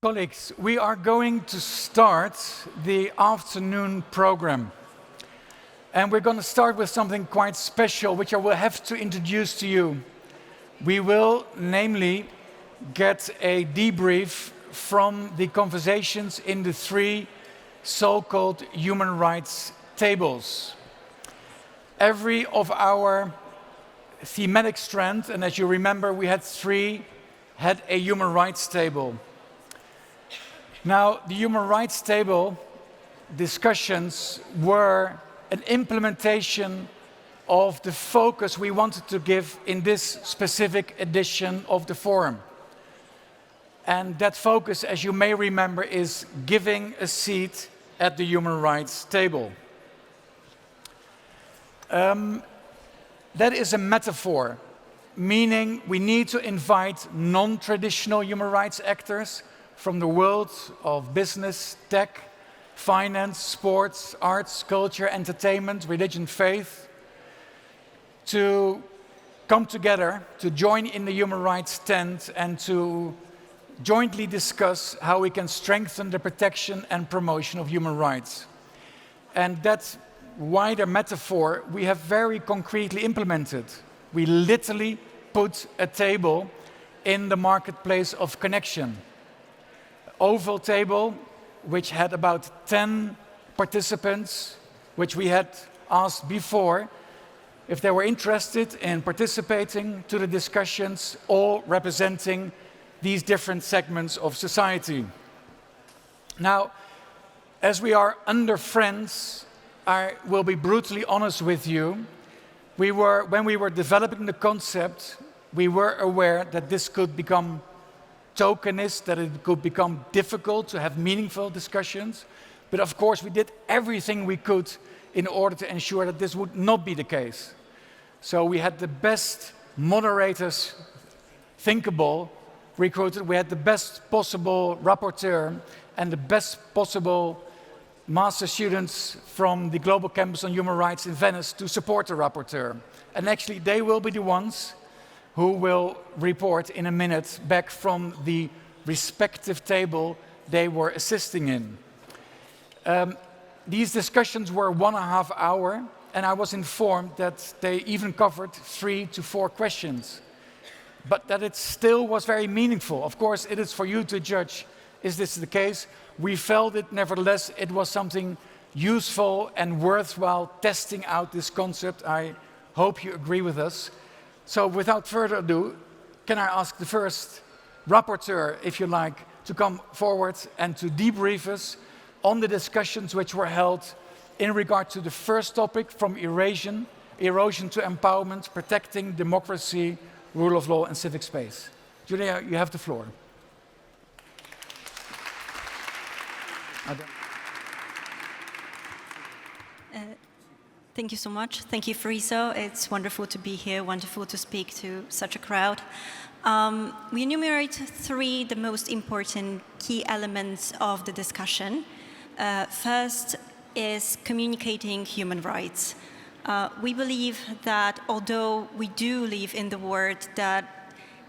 Colleagues, we are going to start the afternoon program. And we're going to start with something quite special, which I will have to introduce to you. We will, namely, get a debrief from the conversations in the 3 so-called human rights tables. Every of our thematic strands, and as you remember, we had 3, had a human rights table. Now, the human rights table discussions were an implementation of the focus we wanted to give in this specific edition of the forum. And that focus, as you may remember, is giving a seat at the human rights table. That is a metaphor, meaning we need to invite non-traditional human rights actors from the world of business, tech, finance, sports, arts, culture, entertainment, religion, faith, to come together, to join in the human rights tent and to jointly discuss how we can strengthen the protection and promotion of human rights. And that wider metaphor we have very concretely implemented. We literally put a table in the marketplace of connection. Oval table, which had about 10 participants, which we had asked before if they were interested in participating to the discussions, all representing these different segments of society. Now, as we are under friends, I will be brutally honest with you. When we were developing the concept, we were aware that this could become tokenist, that it could become difficult to have meaningful discussions. But of course, we did everything we could in order to ensure that this would not be the case. So we had the best moderators thinkable recruited. We had the best possible rapporteur and the best possible master students from the Global Campus on Human Rights in Venice to support the rapporteur. And actually, they will be the ones who will report in a minute back from the respective table they were assisting in. These discussions were 1.5 hours, and I was informed that they even covered 3 to 4 questions, but that it still was very meaningful. Of course, it is for you to judge, is this the case? We felt it, nevertheless, it was something useful and worthwhile testing out this concept. I hope you agree with us. So without further ado, can I ask the first rapporteur, if you like, to come forward and to debrief us on the discussions which were held in regard to the first topic, from erosion to empowerment, protecting democracy, rule of law and civic space. Julia, you have the floor. Thank you so much. Thank you, Friso. It's wonderful to be here, wonderful to speak to such a crowd. We enumerate 3 the most important key elements of the discussion. First is communicating human rights. We believe that although we do live in the world that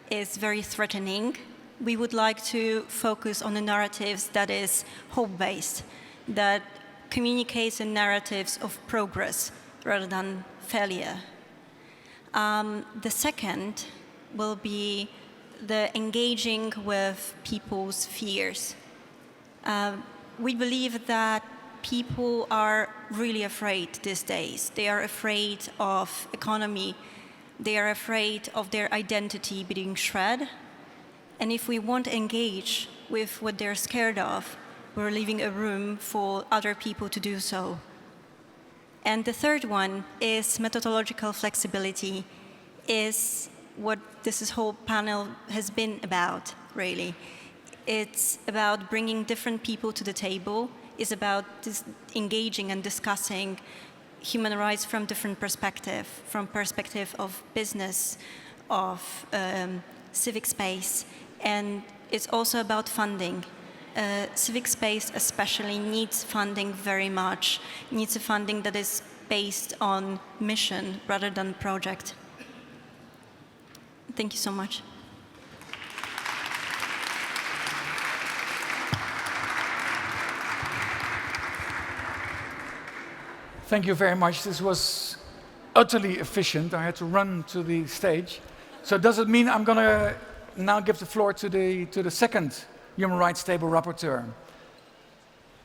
is very threatening, we would like to focus on the narratives that is hope-based, that communicates the narratives of progress rather than failure. The second will be the engaging with people's fears. We believe that people are really afraid these days. They are afraid of economy. They are afraid of their identity being shredded. And if we want to engage with what they're scared of, we're leaving a room for other people to do so. And the third one is methodological flexibility, is what this whole panel has been about, really. It's about bringing different people to the table. It's about engaging and discussing human rights from different perspectives, from perspective of business, of civic space, and it's also about funding. Civic space especially needs funding very much, needs a funding that is based on mission rather than project. Thank you so much. Thank you very much. This was utterly efficient. I had to run to the stage. So does it mean I'm going to now give the floor to the second Human Rights Table rapporteur?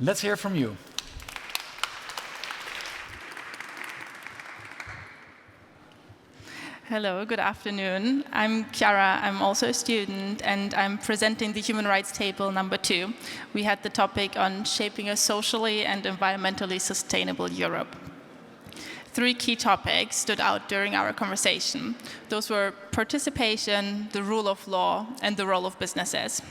Let's hear from you. Hello, good afternoon. I'm Chiara. I'm also a student, and I'm presenting the Human Rights Table number 2. We had the topic on shaping a socially and environmentally sustainable Europe. 3 key topics stood out during our conversation. Those were participation, the rule of law, and the role of businesses.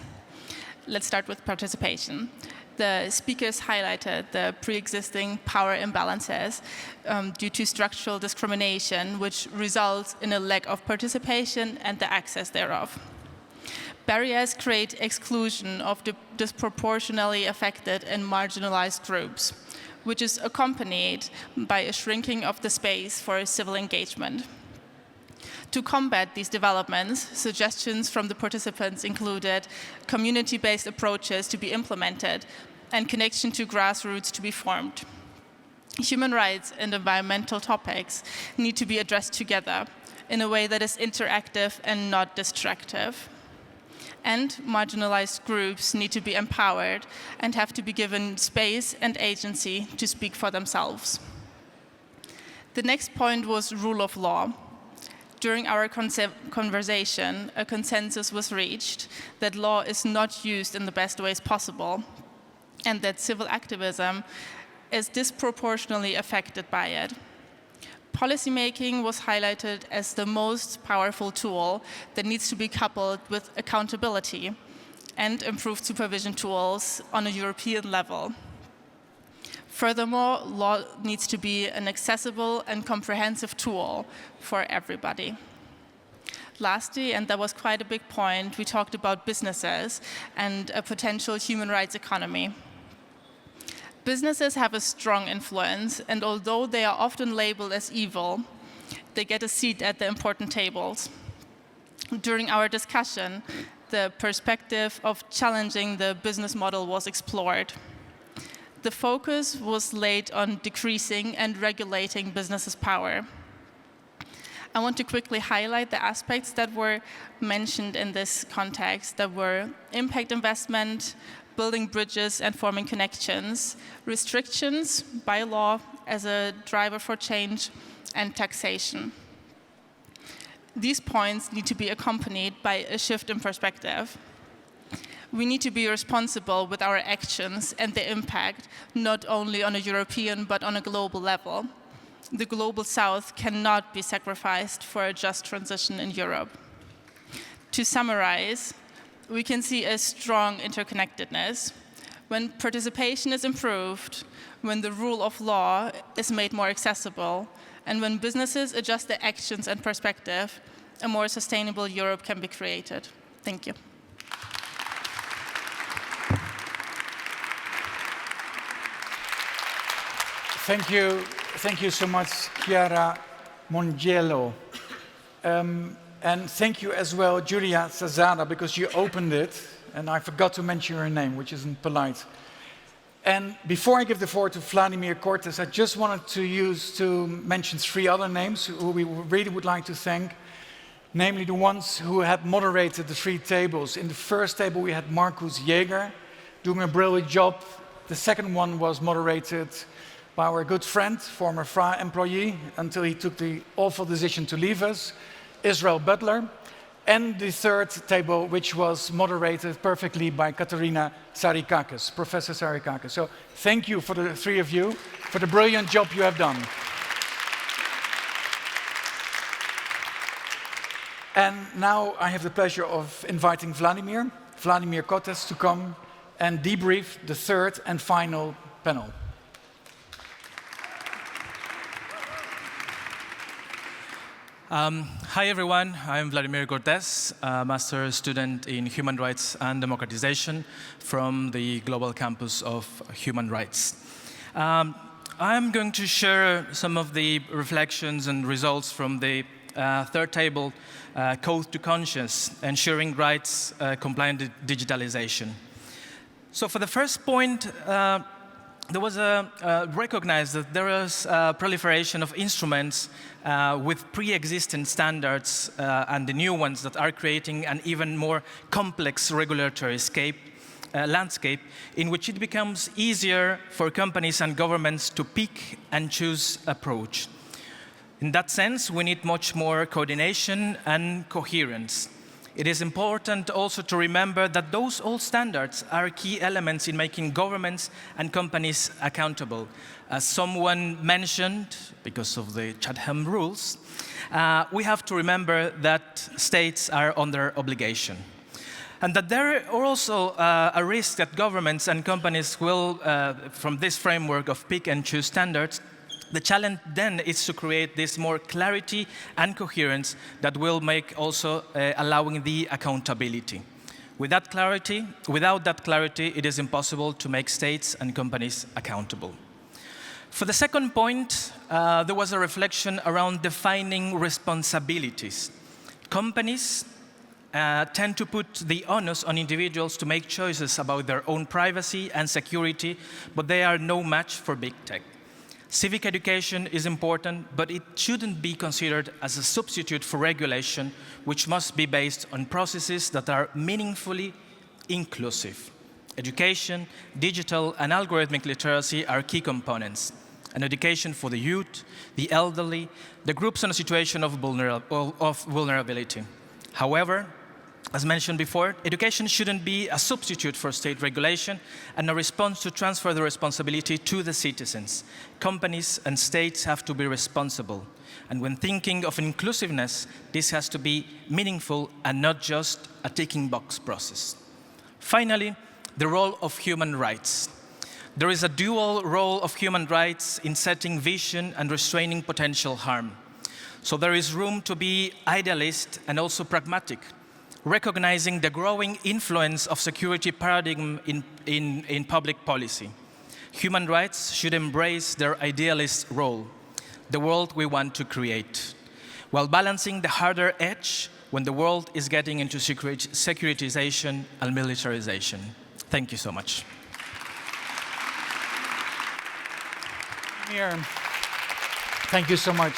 Let's start with participation. The speakers highlighted the pre-existing power imbalances due to structural discrimination, which results in a lack of participation and the access thereof. Barriers create exclusion of the disproportionately affected and marginalized groups, which is accompanied by a shrinking of the space for civil engagement. To combat these developments, suggestions from the participants included community-based approaches to be implemented and connection to grassroots to be formed. Human rights and environmental topics need to be addressed together in a way that is interactive and not destructive. And marginalized groups need to be empowered and have to be given space and agency to speak for themselves. The next point was rule of law. During our conversation, a consensus was reached that law is not used in the best ways possible, and that civil activism is disproportionately affected by it. Policymaking was highlighted as the most powerful tool that needs to be coupled with accountability and improved supervision tools on a European level. Furthermore, law needs to be an accessible and comprehensive tool for everybody. Lastly, and that was quite a big point, we talked about businesses and a potential human rights economy. Businesses have a strong influence, and although they are often labeled as evil, they get a seat at the important tables. During our discussion, the perspective of challenging the business model was explored. The focus was laid on decreasing and regulating businesses' power. I want to quickly highlight the aspects that were mentioned in this context that were impact investment, building bridges and forming connections, restrictions by law as a driver for change, and taxation. These points need to be accompanied by a shift in perspective. We need to be responsible with our actions and the impact, not only on a European but on a global level. The global south cannot be sacrificed for a just transition in Europe. To summarize, we can see a strong interconnectedness. When participation is improved, when the rule of law is made more accessible, and when businesses adjust their actions and perspective, a more sustainable Europe can be created. Thank you. Thank you so much, Chiara Mongiello. And thank you as well, Julia Zasada, because you opened it, and I forgot to mention your name, which isn't polite. And before I give the floor to Vladimir Cortes, I just wanted to mention 3 other names who we really would like to thank, namely the ones who had moderated the 3 tables. In the first table, we had Markus Jäger doing a brilliant job. The second one was moderated by our good friend, former FRA employee, until he took the awful decision to leave us, Israel Butler. And the third table, which was moderated perfectly by Katerina Sarikakis, Professor Sarikakis. So thank you for the 3 of you for the brilliant job you have done. And now I have the pleasure of inviting Vladimir Cortes, to come and debrief the third and final panel. Hi everyone, I'm Vladimir Cortes, a master's student in Human Rights and Democratization from the Global Campus of Human Rights. I'm going to share some of the reflections and results from the third table, Code to Conscience, Ensuring Rights Compliant Digitalization. So for the first point, there was recognized that there was a proliferation of instruments with pre-existing standards and the new ones that are creating an even more complex regulatory landscape in which it becomes easier for companies and governments to pick and choose approach. In that sense, we need much more coordination and coherence. It is important also to remember that those old standards are key elements in making governments and companies accountable. As someone mentioned, because of the Chatham rules, we have to remember that states are under obligation. And that there are also a risk that governments and companies will, from this framework of pick and choose standards, the challenge then is to create this more clarity and coherence that will make also allowing the accountability. Without that clarity, it is impossible to make states and companies accountable. For the second point, there was a reflection around defining responsibilities. Companies tend to put the onus on individuals to make choices about their own privacy and security, but they are no match for big tech. Civic education is important, but it shouldn't be considered as a substitute for regulation, which must be based on processes that are meaningfully inclusive. Education, digital, and algorithmic literacy are key components. And education for the youth, the elderly, the groups in a situation of vulnerability. However, as mentioned before, education shouldn't be a substitute for state regulation and a response to transfer the responsibility to the citizens. Companies and states have to be responsible. And when thinking of inclusiveness, this has to be meaningful and not just a ticking box process. Finally, the role of human rights. There is a dual role of human rights in setting vision and restraining potential harm. So there is room to be idealist and also pragmatic, recognizing the growing influence of security paradigm in public policy. Human rights should embrace their idealist role, the world we want to create, while balancing the harder edge when the world is getting into securitization and militarization. Thank you so much. Thank you so much.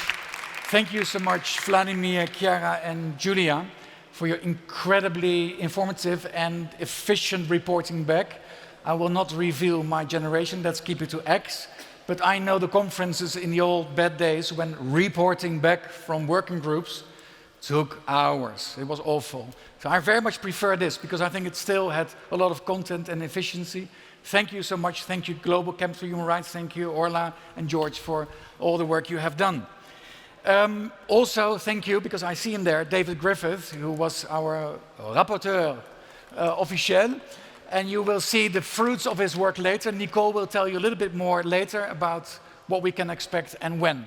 Thank you so much, Vladimir, Chiara, and Julia, for your incredibly informative and efficient reporting back. I will not reveal my generation, let's keep it to X. But I know the conferences in the old bad days when reporting back from working groups took hours. It was awful. So I very much prefer this because I think it still had a lot of content and efficiency. Thank you so much. Thank you, Global Campaign for Human Rights. Thank you, Orla and George, for all the work you have done. Also, thank you, because I see in there David Griffith, who was our rapporteur officiel, and you will see the fruits of his work later. Nicole will tell you a little bit more later about what we can expect and when.